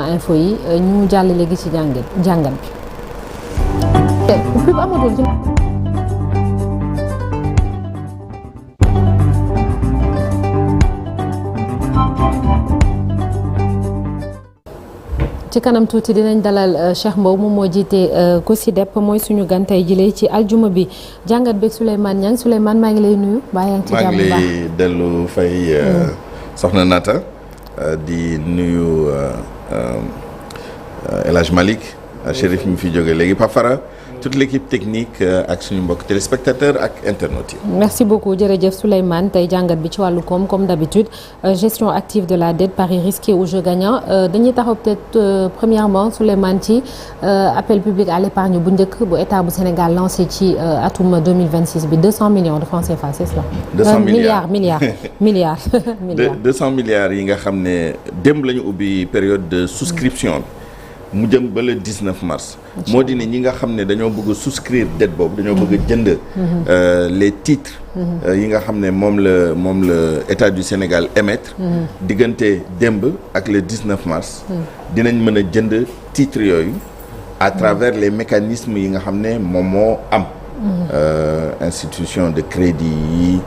info yi ñu jàll léegi ci jàngat bi pub amatul ci ci kanam tuuti dinañ dalal Cheikh Mbow moom moo jiite COSYDEP mooy suñu gantay jëlee ci aljuma bi jàngat beeg Souleymane Niang Souleymane maa ngi lay nuyu. baa yaa ngi ci jàmm bu baax maa ngi lay dellu fay soxna Nata di nuyu El Hadj Malick Chérif mi fi jóge léegi Pafara toute l'équipe technique ak suñu mbokk téléspectateurs ak internautes yi. merci beaucoup jërëjëf Souleymane tey jàngat bi ci wàllu koom comme d'habitude gestion active de la dette pari risqué ou jeu gagnant dañuy taxaw peut-être premièrement Souleymane ci appel public à l'épargne bu njëkk bu état bu Sénégal lancé ci atum 2026 bi 200 millions de francs CFA c'est cela. 200 milliards milliards 200 milliards yi nga xam ne démb la ñu ubbi période de souscription bi. mu jëm ba le 19 mars. moo di ne ñi nga xam ne dañoo bëgg a souscrire dette boobu dañoo bëgg a jënd. les titres. yi nga xam ne moom la état du Sénégal émettre. diggante démb ak le 19 mars. dinañ mën a jënd titres yooyu. à travers les mécanismes yi nga xam ne moom moo am. institution de crédit yi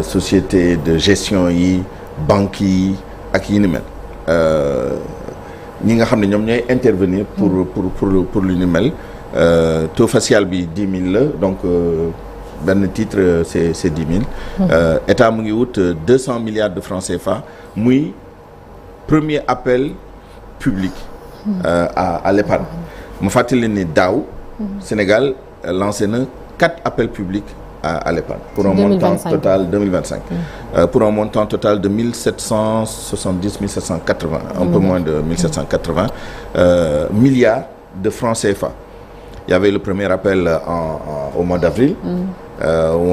société de gestion yi banques yi ak yi ni mel. ñi nga xam ne ñoom ñooy intervenir pour lu ni mel taux facial bi 10 000 la donc benn titre c'est 10 000. état mu ngi wut 200 milliards de francs CFA muy premier appel public à l'épargne ma fàttali ni daaw Sénégal lancé na 4 appels publics à l'épargne pour un montant total 2025 pour un montant total de 1770 1780 un peu moins de 1780 milliards de francs CFA. Il y avait le premier appel au mois d'avril où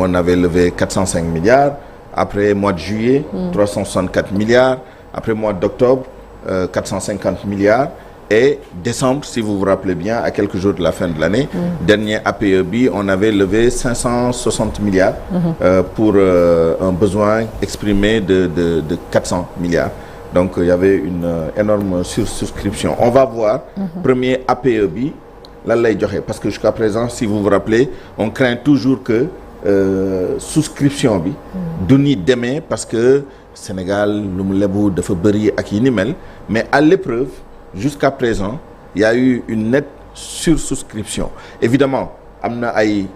on avait levé 405 milliards après mois de juillet 364 milliards après mois d'octobre 450 milliards et décembre, si vous vous rappelez bien, à quelques jours de la fin de l'année, dernier APEB, on avait levé 560 milliards pour un besoin exprimé de 400 milliards. Donc, il y avait une énorme sursouscription. On va voir, premier APEB, là, parce que jusqu'à présent, si vous vous rappelez, on craint toujours que souscription bi du ni demee parce que Sénégal, lu mu lebu dafa bëri ak yi ni mel, mais à l'épreuve, jusqu'à présent, il y a eu une nette sursouscription. Évidemment, am na ay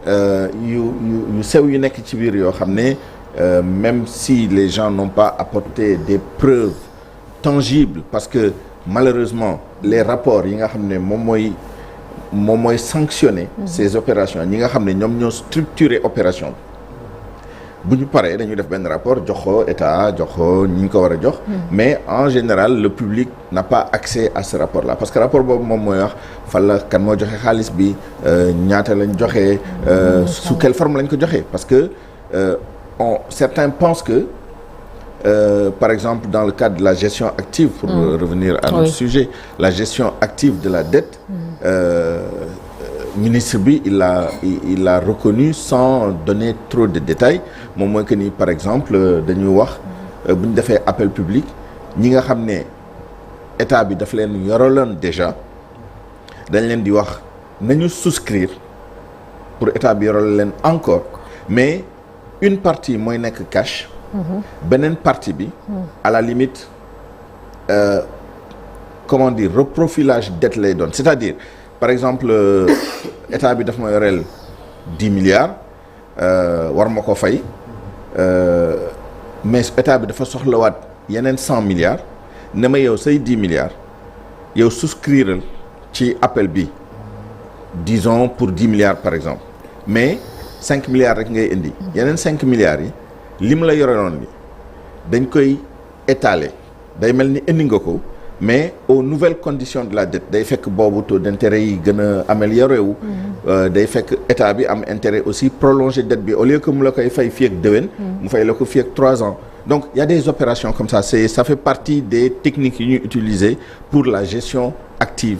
yu sew yu nekk ci biir yoo xam ne même si les gens n'ont pas apporté des preuves tangibles parce que malheureusement les rapports yi nga xam ne moom mooy sanctionner ces opérations ñi nga xam ne ñoom ñoo structurer opération bu ñu paree dañuy def benn rapport jox ko état jox ko ñi ñu ko war a jox mais en général le public n'a pas accès à ce rapport là parce que rapport boobu moom mooy wax fan la kan moo joxe xaalis bi ñaata lañ joxe sous quelle forme lañ ko joxe parce que certains pensent que par exemple dans le cadre de la gestion active pour revenir à notre sujet la gestion active de la dette ministre bi il l'a reconnu sans donner trop de détails moom mooy que ni par exemple dañuy wax bu ñu defee appel public ñi nga xam ne état bi daf leen yoraloon déjà dañ leen di wax nañu souscrire pour état bi yoral leen encore mais une partie mooy nekk cash beneen partie bi à la limite comment dire reprofilage dette lay doon c'est-à-dire par exemple état bi daf ma yoreel 10 milliards war ma ko fay mais état bi dafa soxlawaat yeneen 100 milliards ne ma yow say 10 milliards yow souscrire ci appel bi disons pour 10 milliards par exemple mais 5 milliards rek ngay indi yeneen 5 milliards yi li mu la yoreloon bi dañ koy étaler day mel ni indi nga ko mais aux nouvelles conditions de la dette day fekk boobu taux d'intérêt yi gën a amélioré wu day fekk état bi am intérêt aussi prolonger dette bi au lieu que mu la koy fay fii ak déwén mu fay la ko fii ak 3 ans donc il y a des opérations comme ça ça fait partie des techniques yi ñuy utiliser pour la gestion active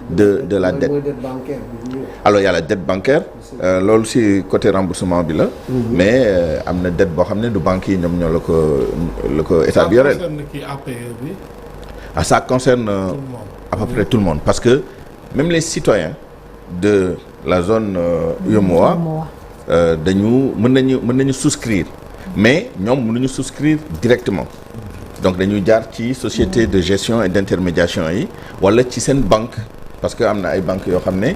de la dette alors il y a la dette bancaire loolu ci côté remboursement bi la mais am na dette boo xam ne du banque yi ñoom ñoo la ko état bi yoreel ça concerne à peu près tout le monde parce que même les citoyens de la zone UEMOA mën nañu souscrire mais ñoom mënuñu souscrire directement donc dañuy jaar ci société de gestion et d'intermédiation yi wala ci seen banque parce que am na ay banques yoo xam ne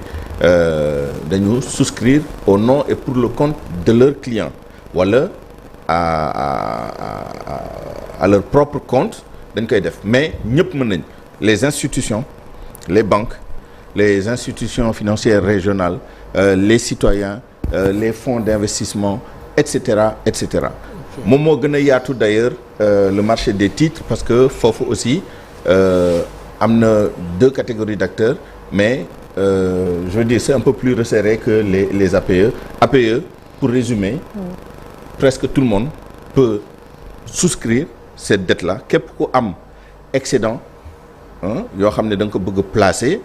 dañu souscrire au nom et pour le compte de leurs clients wala à leur propre compte dañ koy def mais ñëpp mën nañ les institutions les banques les institutions financières régionales les citoyens les fonds d'investissement et cetera et cetera moom moo gën a yaatu d'ailleurs le marché des titres parce que foofu aussi am na 2 catégories d'acteurs mais je veux dire c'est un peu plus resserré que les APE. APE pour résumer presque tout le monde peut souscrire cette dette-là képp ku am excédent yoo xam ne da nga ko bëgg placer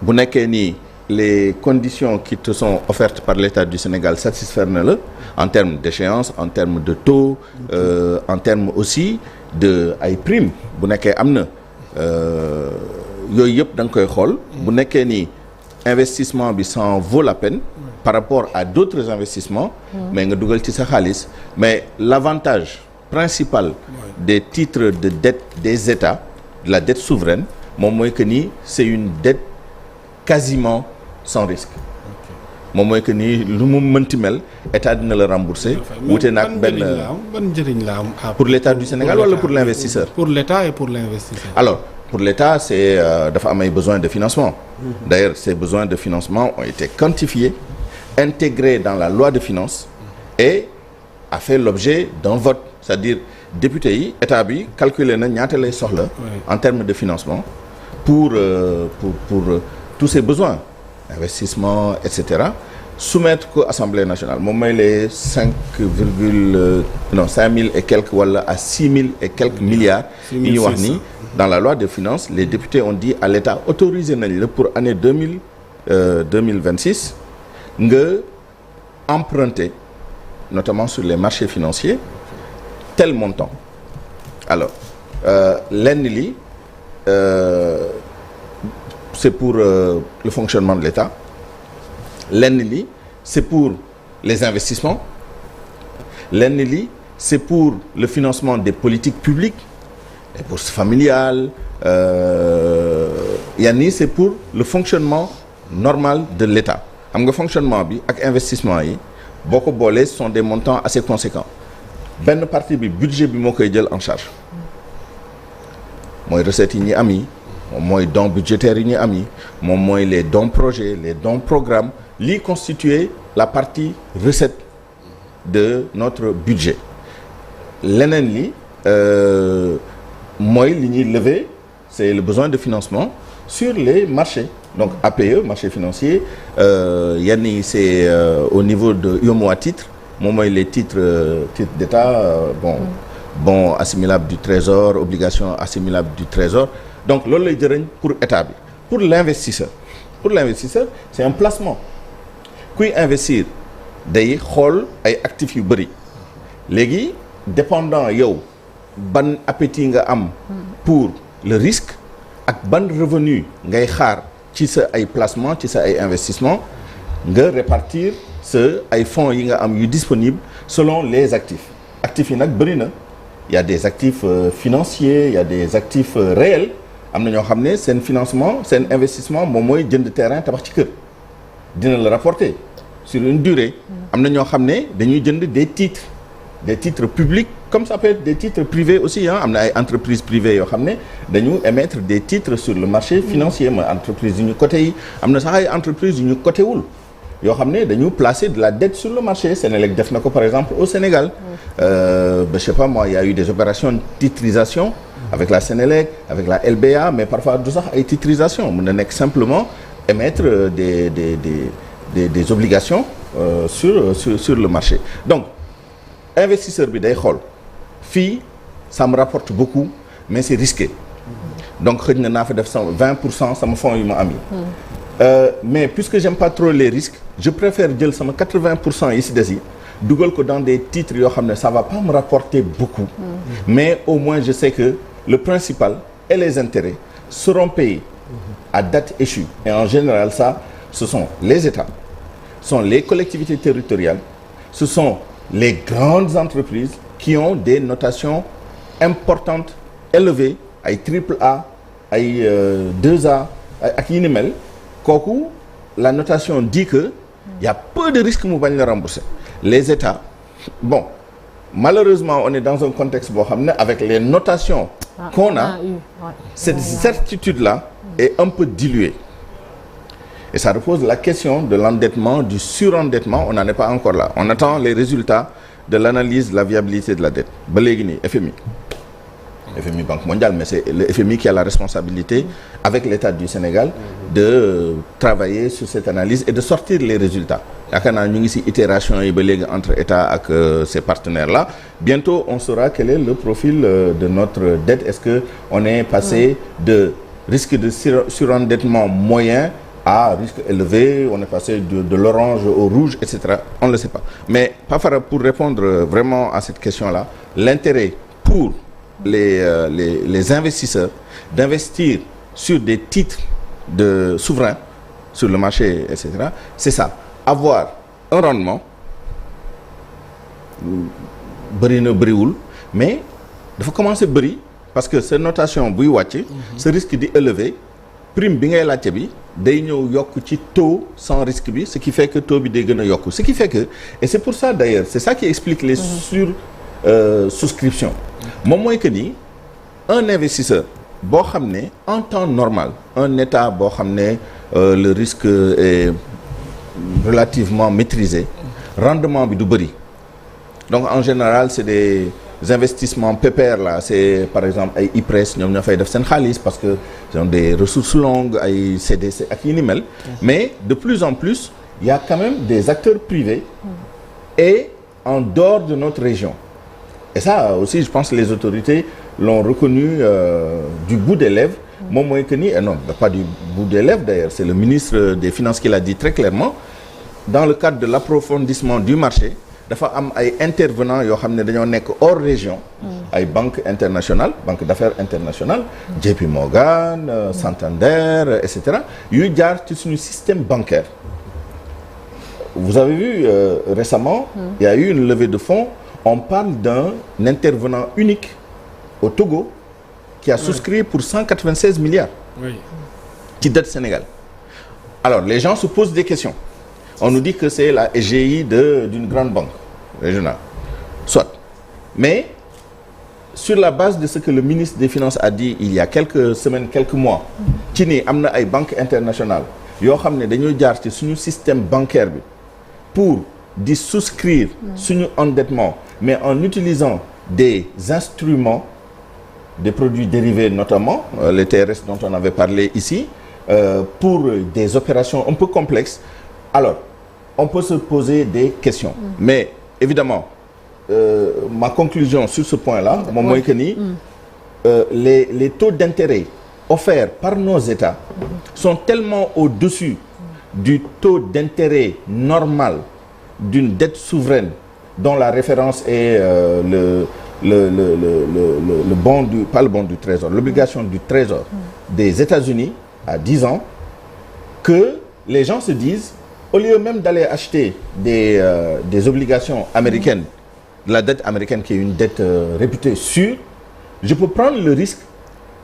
bu nekkee nii les conditions qui te sont offertes par l'État du Sénégal satisfaire na la en termes d'échéance en termes de taux en termes aussi de ay primes bu nekkee am na yooyu yëpp da nga koy xool bu nekkee ni investissement bi ça en vaut la peine par rapport à d'autres investissements mais nga dugal ci sa xaalis mais l'avantage principal des titres de dette des États de la dette souveraine moom mooy que ni c'est une dette quasiment sans risque moom mooy que ni lu mu mënti mel état dina la rembourser wute nag benn ban njëriñ la am pour l'État du Sénégal wala pour l'investisseur pour l'État et pour l'investisseur alors pour l'État c'est dafa am ay besoins de financement d'ailleurs ces besoins de financement ont été quantifiés intégrés dans la loi de finances et a fait l'objet d'un vote c'est-à-dire député yi état bi calculer na ñaata lay soxla en termes de financement pour tous ces besoins investissement et cetera soumettre ko Assemblée nationale moom mooy les 5 000 et quelques wala à 6 000 et quelques milliards yi ñu wax ni dans la loi de finances les députés ont dit à l'État autorisé nañ la pour année 2026 nga emprunter notamment sur les marchés financiers tel montant alors lenn li c'est pour le fonctionnement de l'État lenn li c'est pour les investissements lenn li c'est pour le financement des politiques publiques les bourses familiales yenn yi c'est pour le fonctionnement normal de l'État xam nga fonctionnement bi ak investissement yi boo ko boolee ce sont des montants assez conséquents benn partie bi budget bi moo koy jël en charge mooy recettes yi ñi am yi moom mooy dons budgétaires yi ñu am yi moom mooy les dons projets les dons programmes lii constituer la partie recette de notre budget leneen li mooy li ñuy lever c'est le besoin de financement sur les marchés donc APE marché financier yenn yi c'est au niveau de UEMOA titres moom mooy les titres d'État bons assimilables du Trésor obligations assimilables du Trésor donc loolu lay jëriñ pour état bi pour l'investisseur c'est un placement kuy investir day xool ay actifs yu bëri léegi dépendant yow ban appétit nga am pour le risque ak ban revenu ngay xaar ci sa ay placement ci sa ay investissement nga répartir sa ay fonds yi nga am yu disponible selon les actifs yi nag bëri na il y a des actifs financiers il y a des actifs réels am na ñoo xam ne seen financement seen investissement moom mooy jënd terrain tabax ci kër dina la rapporter sur une durée am na ñoo xam ne dañuy jënd des titres publics comme ça peut être des titres privés aussi am na ay entreprises privées yoo xam ne dañu émettre des titres sur le marché financier mooy entreprise yu ñu coté yi am na sax ay entreprises yu ñu coté wul yoo xam ne dañu placer de la dette sur le marché Sénélec def na ko par exemple au Sénégal je sais pas moi il y a eu des opérations de titrisation avec la Sénélec avec la LBA mais parfois du sax ay titrisation mën na nekk simplement émettre des obligations sur le marché donc investisseur bi day xool fii ça me rapporte beaucoup mais c'est risqué donc xëy na naa fa def 20% sama fonds yu ma am yi mais puisque j'aime pas trop les risques je préfère jël sama 80% yi ci des yi dugal ko dans des titres yoo xam ne ça va pas me rapporter beaucoup mais au moins je sais que le principal et les intérêts seront payés à date échue. Et en général, ça, ce sont les États, ce sont les collectivités territoriales, ce sont les grandes entreprises qui ont des notations importantes, élevées, ay AAA, ay 2A, ak yi ni mel. Kooku la notation dit que il y a peu de risques mu bañ la rembourser. Les États, bon, malheureusement, on est dans un contexte boo xam ne avec les notations qu'on a, cette certitude-là est un peu diluée. Et ça repose la question de l'endettement, du surendettement. On n'en est pas encore là. On attend les résultats de l'analyse de la viabilité de la dette. Ba léegi nii FMI Banque mondiale, mais c'est le FMI qui a la responsabilité avec l'État du Sénégal de travailler sur cette analyse et de sortir les résultats. Yaakaar naa ñu ngi ci itération yi ba léegi entre État ak ces partenaires-là. Bientôt on saura quel est le profil de notre dette. Est-ce que on est passé de risque de surendettement moyen à risque élevé, on est passé de l'orange au rouge, etc. On ne le sait pas. Mais Pafara, pour répondre vraiment à cette question-là, l'intérêt pour les investisseurs d'investir sur des titres de souverains sur le marché, etc., c'est ça. Avoir un rendement, bëri na bëriwul, mais dafa commencer bëri parce que cette notation buy wàcc, ce risque di élevé, prime bi ngay laajte bi day ñëw yokk ci taux sans risque bi, ce qui fait que taux bi day gën a yokk. Ce qui fait que, et c'est pour ça d'ailleurs, c'est ça qui explique les souscriptions. Moom mooy que ni un investisseur boo xam ne en temps normal, un État boo xam ne le risque est relativement maîtrisé, rendement bi du bëri. Donc en général c'est des investissements pépères là, c'est par exemple ay IPRES ñoom ñoo fay def seen xaalis parce que ils ont des ressources longues, ay CDC ak yi ni mel. Mais de plus en plus il y a quand même des acteurs privés et en dehors de notre région. Et ça aussi je pense que les autorités l'ont reconnu du bout des lèvres. Moom mooy que ni non pas du bout des lèvres d'ailleurs, c'est le ministre des Finances qui l'a dit très clairement. Dans le cadre de l'approfondissement du marché dafa am ay intervenants yoo xam ne dañoo nekk hors région, ay banque internationale, banque d'affaires internationale, JP Morgan, Santander, etc. yuy jaar ci suñu système bancaire. Vous avez vu récemment, il y a eu une levée de fonds. On parle d'un intervenant unique au Togo qui a souscrit pour 196 milliards ci dette Sénégal. Alors les gens se posent des questions. On nous dit que c'est la EGI d'une grande banque régionale. Soit. Mais sur la base de ce que le ministre des Finances a dit il y a quelques semaines, quelques mois, ci ni am na ay banques internationales yoo xam ne dañoo jaar ci suñu système bancaire bi pour di souscrire suñu endettement, mais en utilisant des instruments, des produits dérivés notamment, les TRS dont on avait parlé ici, pour des opérations un peu complexes. Alors, on peut se poser des questions. Mais évidemment, ma conclusion sur ce point-là, moom mooy que ni les taux d'intérêt offerts par nos États sont tellement au-dessus du taux d'intérêt normal d'une dette souveraine dont la référence est le bond du, pas le bond du Trésor, l'obligation du Trésor des États-Unis à 10 ans, que les gens se disent, au lieu même d'aller acheter des obligations américaines, de la dette américaine qui est une dette réputée sûre, je peux prendre le risque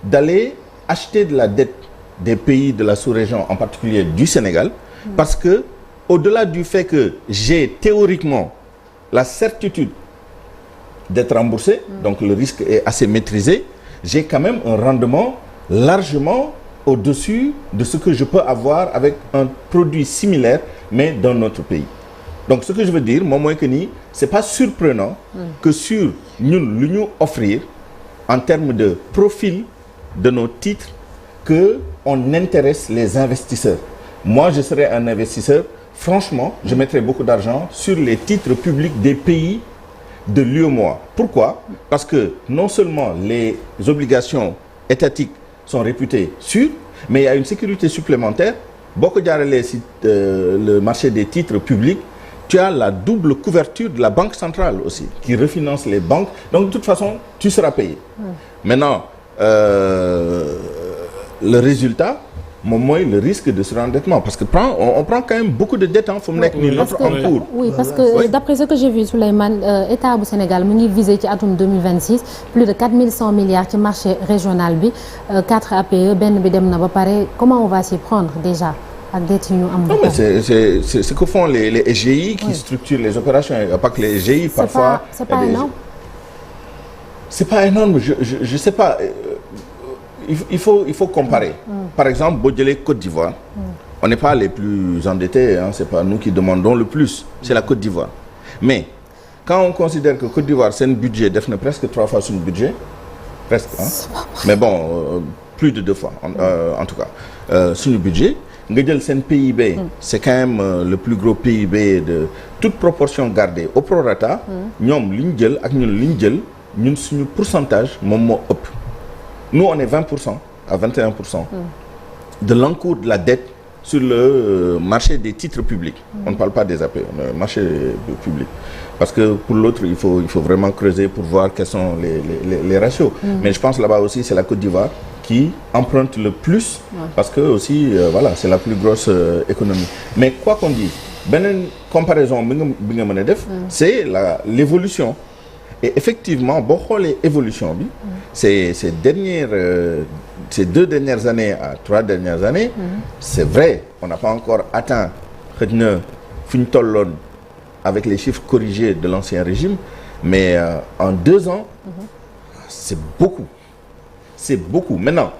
d'aller acheter de la dette des pays de la sous-région, en particulier du Sénégal, parce que au-delà du fait que j'ai théoriquement la certitude d'être remboursé, donc le risque est assez maîtrisé, j'ai quand même un rendement largement au-dessus de ce que je peux avoir avec un produit similaire, mais dans notre pays. Donc ce que je veux dire, moom mooy que ni c'est pas surprenant que sur ñun lu ñu offrir en termes de profil de nos titres, que on intéresse les investisseurs. Moi, je serais un investisseur. Franchement, je mettrais beaucoup d'argent sur les titres publics des pays de l'UEMOA. Pourquoi? Parce que non seulement les obligations étatiques sont réputées sûres, mais il y a une sécurité supplémentaire. Beaucoup jaarale si le marché des titres publics, tu as la double couverture de la Banque centrale aussi, qui refinance les banques. Donc de toute façon, tu seras payé. Maintenant, le résultat moom mooy le risque de surendettement parce que on prend quand même beaucoup de dettes fu mu nekk nii notre encours. Oui, parce que d'après ce que j'ai vu Souleymane état bu Sénégal mu ngi visé ci atum 2026 plus de 4100 milliards ci marché régional bi 4 APE benn bi dem na ba pare comment on va s'y prendre déjà ak dettes yi ñu am. Non mais c'est ce que font les SGI qui structurent les opérations pas que les SGI parfois. C'est pas énorme. C'est pas énorme je sais pas. Il faut comparer. Par exemple boo jëlee Côte d'Ivoire. On n'est pas les plus endettés c'est pas nous qui demandons le plus c'est la Côte d'Ivoire mais quand on considère que Côte d'Ivoire seen budget def na presque 3 fois suñu budget presque mais bon plus de 2 fois en tout cas suñu budget nga jël seen PIB c'est quand même le plus gros PIB de toute proportion gardée au prorata ñoom li ñu jël ak ñun li ñu jël ñun suñu pourcentage moom moo ëpp. Nous, on est 20% à 21% de l'encours de la dette sur le marché des titres publics. On ne parle pas des APE, mais marché public. Parce que pour l'autre, il faut vraiment creuser pour voir quels sont les ratios. Mais je pense là-bas aussi, c'est la Côte d'Ivoire qui emprunte le plus parce que aussi, voilà, c'est la plus grosse économie. Mais quoi qu'on dise, beneen comparaison bi nga mën a def, c'est l'évolution. Et effectivement boo xoolee évolution bi ces 2 dernières années à 3 dernières années c'est vrai on n'a pas encore atteint xëy na fi ñu tolloon avec les chiffres corrigés de l'ancien régime mais en 2 ans c'est beaucoup maintenant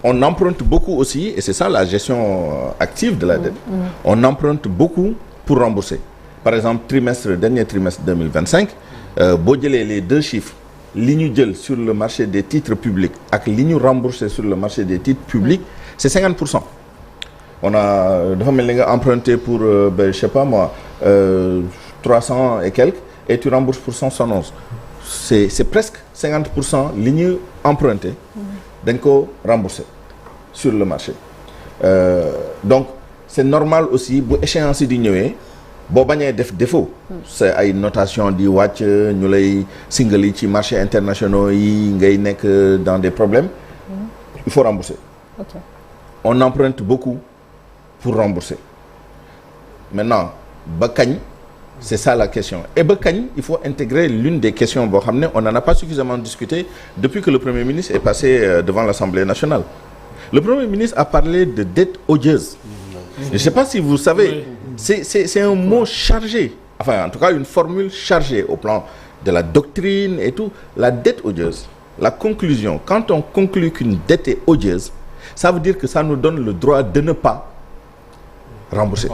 on emprunte beaucoup aussi et c'est ça la gestion active de la dette on emprunte beaucoup pour rembourser par exemple dernier trimestre 2025 boo jëlee les 2 chiffres li ñu jël sur le marché des titres publics ak li ñu remboursé sur le marché des titres publics c'est 50%. On a dafa mel ni nga emprunté pour je sais pas moi 300 et quelques et tu rembourses pour 171. C'est presque 50% li ñu emprunté dañ ko remboursé sur le marché donc c'est normal aussi bu échéance di ñëwee. boo bañee def défaut c'est ay notation di wàcc ñu lay singali ci marché internationaux yi ngay nekk dans des problèmes il faut rembourser on emprunte beaucoup pour rembourser maintenant ba kañ c'est ça la question et ba kañ il faut intégrer l'une des questions boo xam ne on n'en a pas suffisamment discuté depuis que le Premier ministre est passé devant l'Assemblée nationale le Premier ministre a parlé de dette odieuse je ne sais pas si vous savez c'est un mot chargé enfin en tout cas une formule chargée au plan de la doctrine et tout la dette odieuse la conclusion quand on conclut qu'une dette est odieuse ça veut dire que ça nous donne le droit de ne pas rembourser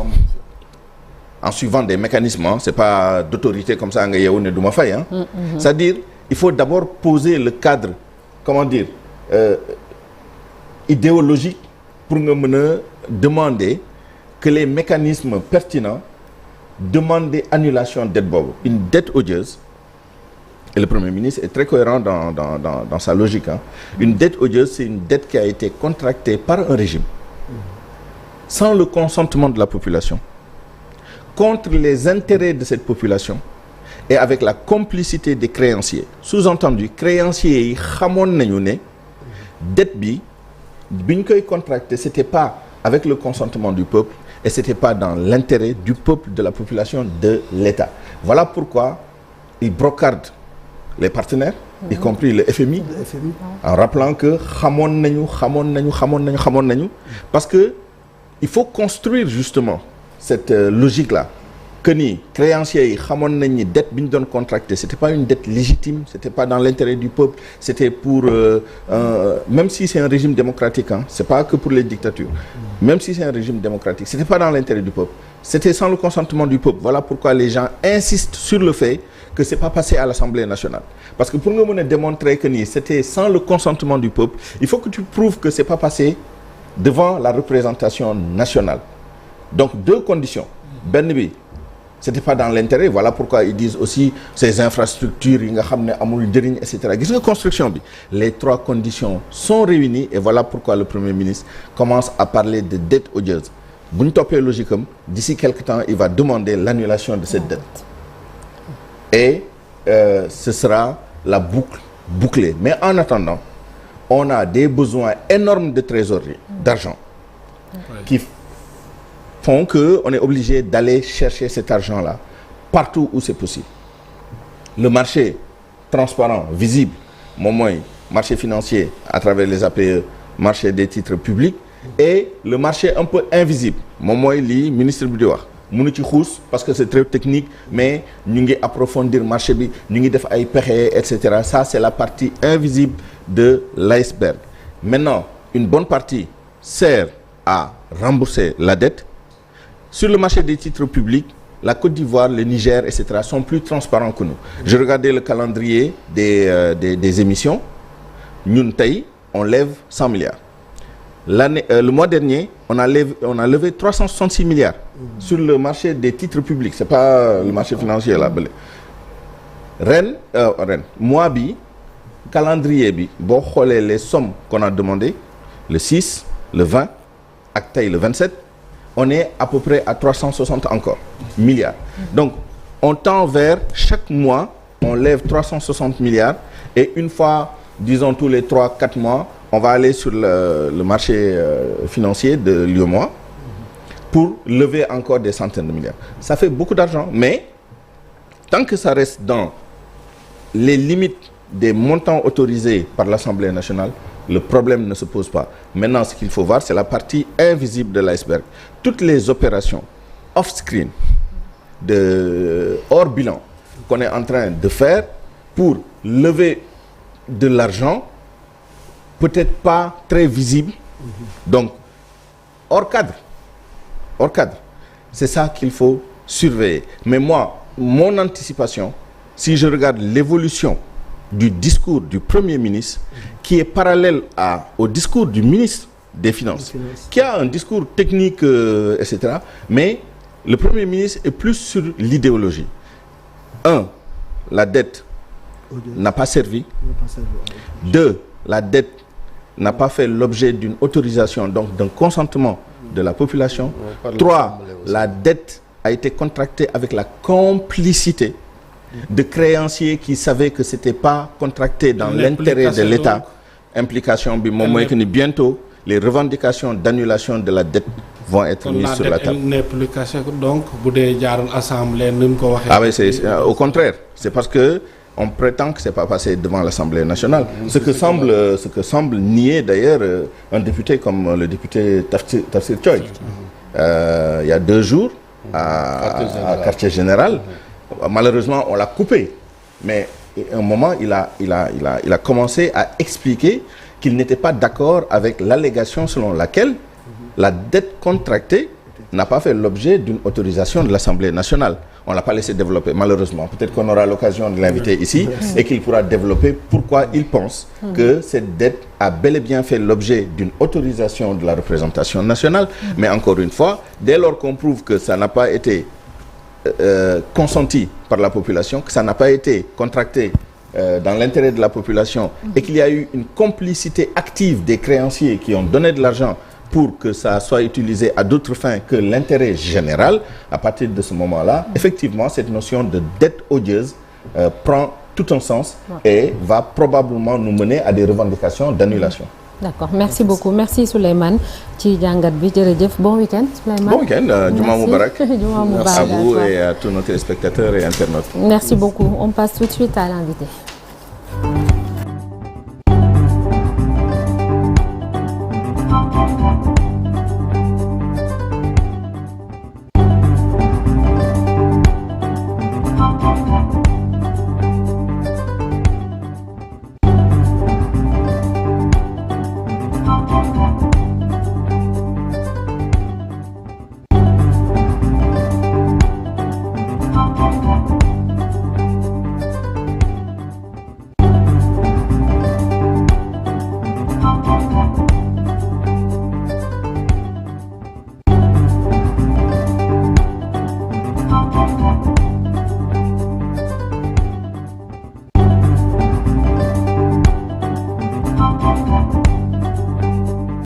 en suivant des mécanismes c'est pas d'autorité comme ça nga yeewu ne du ma fay c'est-à-dire il faut d'abord poser le cadre comment dire idéologique pour nga mën a demander que les mécanismes pertinents demandent des annulations de dette boobu une dette odieuse et le Premier ministre est très cohérent dans sa logique une dette odieuse c'est une dette qui a été contractée par un régime sans le consentement de la population contre les intérêts de cette population et avec la complicité des créanciers sous-entendu créanciers yi xamoon nañu ne dette bi ñu koy contracter c'était pas avec le consentement du peuple et c'était pas dans l'intérêt du peuple, de la population, de l'État. Voilà pourquoi ils brocardent les partenaires, y compris le FMI, en rappelant que xamoon nañu parce que il faut construire justement cette logique-là que ni créanciers yi xamoon nañ ni dette bi ñu doon contracter c'était pas une dette légitime, c'était pas dans l'intérêt du peuple, c'était pour même si c'est un régime démocratique c'est pas que pour les dictatures. Même si c'est un régime démocratique, c'était pas dans l'intérêt du peuple. C'était sans le consentement du peuple. Voilà pourquoi les gens insistent sur le fait que c'est pas passé à l'Assemblée nationale. Parce que pour nga mën a démontrer que ni c'était sans le consentement du peuple, il faut que tu prouves que c'est pas passé devant la représentation nationale. Donc 2 conditions. Benn bi c'était pas dans l'intérêt, voilà pourquoi ils disent aussi ces infrastructures yi nga xam ne amul njëriñ et cetera gis nga construction bi les 3 conditions sont réunies et voilà pourquoi le Premier ministre commence à parler de dette odieuse bu ñu toppee logique am d'ici quelque temps il va demander l'annulation de cette dette et ce sera la boucle bouclée mais en attendant on a des besoins énormes de trésorerie, d'argent, qui font qu'on est obligé d'aller chercher cet argent-là partout où c'est possible. Le marché transparent, visible, moom mooy marché financier à travers les APE, marché des titres publics, et le marché un peu invisible, moom mooy li ministre bi di wax. mënu ci xuus parce que c'est très technique, mais ñu ngi approfondir marché bi, ñu ngi def ay pexe, etc. Ça, c'est la partie invisible de l'iceberg. Maintenant, une bonne partie sert à rembourser la dette. Sur le marché des titres publics, la Côte d'Ivoire, le Niger, etc. sont plus transparents que nous. Je regardais le calendrier des émissions. Ñun tey, on lève 100 milliards. Le mois dernier, on a levé 366 milliards sur le marché des titres publics. C'est pas le marché financier là. Ren, mois bi, calendrier bi, boo xoolee les sommes qu'on a demandées, le 6, le 20, ak tey le 27, on est à peu près à 360 encore milliards. Donc, on tend vers chaque mois, on lève 360 milliards et une fois, disons tous les 3-4 mois, on va aller sur le marché financier de l'UEMOA pour lever encore des centaines de milliards. Ça fait beaucoup d'argent, mais tant que ça reste dans les limites des montants autorisés par l'Assemblée nationale, le problème ne se pose pas. Maintenant, ce qu'il faut voir, c'est la partie invisible de l'iceberg. Toutes les opérations off-screen, hors bilan, qu'on est en train de faire pour lever de l'argent, peut-être pas très visible, donc hors cadre. C'est ça qu'il faut surveiller. Mais moi, mon anticipation, si je regarde l'évolution du discours du Premier ministre, qui est parallèle au discours du ministre des Finances, qui a un discours technique, etc. Mais le Premier ministre est plus sur l'idéologie. La dette n'a pas servi. 2, la dette n'a pas fait l'objet d'une autorisation, donc d'un consentement de la population. 3, la dette a été contractée avec la complicité de créanciers qui savaient que c'était pas contracté dans l'intérêt de l'État. Implication bi moom mooy que ni bientôt les revendications d'annulation de la dette vont être mises sur la table. Donc bu dee jaaroon assemblée ni mu ko waxee. Ah oui, c'est au contraire, c'est parce que on prétend que c'est pas passé devant l'Assemblée nationale. Ce que semble nier d'ailleurs un député comme le député Tafsir Thioye. Il y a 2 jours à Quartier Général. Malheureusement, on l'a coupé. Mais à un moment, il a commencé à expliquer qu'il n'était pas d'accord avec l'allégation selon laquelle la dette contractée n'a pas fait l'objet d'une autorisation de l'Assemblée nationale. On ne l'a pas laissé développer, malheureusement. Peut-être qu'on aura l'occasion de l'inviter ici et qu'il pourra développer pourquoi il pense que cette dette a bel et bien fait l'objet d'une autorisation de la représentation nationale. Mais encore une fois, dès lors qu'on prouve que ça n'a pas été consenti par la population, que ça n'a pas été contracté dans l'intérêt de la population et qu'il y a eu une complicité active des créanciers qui ont donné de l'argent pour que ça soit utilisé à d'autres fins que l'intérêt général, à partir de ce moment-là, effectivement, cette notion de dette odieuse prend tout un sens et va probablement nous mener à des revendications d'annulation. D'accord, merci beaucoup. Merci Souleymane ci jàngat bi jërëjëf. Bon week-end Souleymane. Bon week-end, Juma Moubarak. Juma Moubarak à vous et à tous nos téléspectateurs et internautes. Merci beaucoup. On passe tout de suite à l'invité.